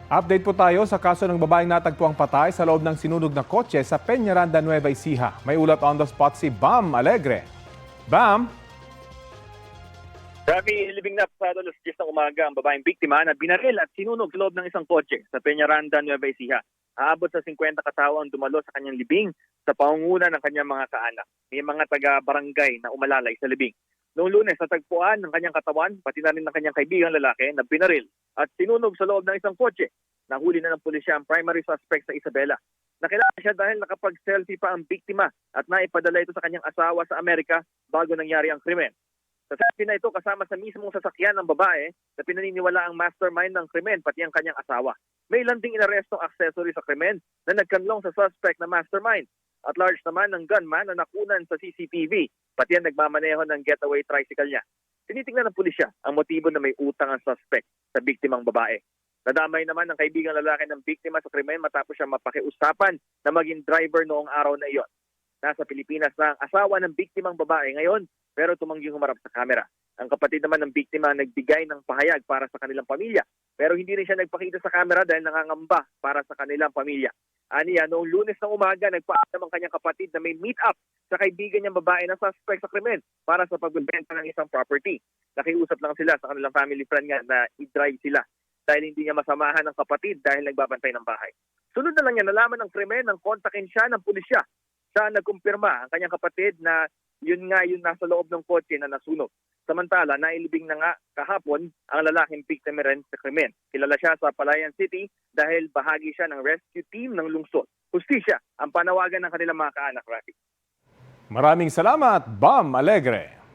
Update po tayo sa kaso ng babaeng natagpuang patay sa loob ng sinunog na kotse sa Peñaranda, Nueva Ecija. May ulat on the spot si Bam Alegre. Bam! Grabe, libing na pasado alas 10 ng umaga ang babaeng biktima na binaril at sinunog sa loob ng isang kotse sa Peñaranda, Nueva Ecija. Aabot sa 50 katao ang dumalo sa kanyang libing sa pangunguna ng kanyang mga kaanak. May mga taga-barangay na umalalay sa libing. Noong Lunes, natagpuan ng kanyang katawan, pati na rin ng kanyang kaibigang lalaki na binaril at sinunog sa loob ng isang kotse. Nahuli na ng pulisya ang primary suspect sa Isabela. Nakilala siya dahil nakapag-selfie pa ang biktima at naipadala ito sa kanyang asawa sa Amerika bago nangyari ang krimen. Sa selfie na ito kasama sa mismong sasakyan ng babae na pinaniniwala ang mastermind ng krimen pati ang kanyang asawa. May ilan ding inarestong accessory sa krimen na nagkanlong sa suspect na mastermind. At large naman ng gunman na nakunan sa CCTV pati ang nagmamaneho ng getaway tricycle niya. Tinitingnan ng pulisya ang motibo na may utang ang suspect sa biktimang babae. Nadamay naman ng kaibigang lalaki ng biktima sa krimen matapos siya mapakiusapan na maging driver noong araw na iyon. Nasa Pilipinas na ang asawa ng biktimang babae ngayon pero tumangging humarap sa kamera. Ang kapatid naman ng biktima nagbigay ng pahayag para sa kanilang pamilya pero hindi rin siya nagpakita sa kamera dahil nangangamba para sa kanilang pamilya. Aniya, noong Lunes ng umaga, nagpaalam ang kanyang kapatid na may meet-up sa kaibigan niyang babae na suspect sa krimen para sa pagbebenta ng isang property. Nakiusap lang sila sa kanilang family friend nga na i-drive sila dahil hindi niya masamahan ng kapatid dahil nagbabantay ng bahay. Sunod na lang niya nalaman ng krimen nang kontakin siya ng pulisya. Siya nagkumpirma ang kanyang kapatid na yun nga yung nasa loob ng kotse na nasunog. Samantala, nailibing na nga kahapon ang lalaking biktima rin sa krimen. Kilala siya sa Palayan City dahil bahagi siya ng rescue team ng lungsod. Hustisya ang panawagan ng kanilang mga kaanak, Rafi. Maraming salamat, Bam Alegre.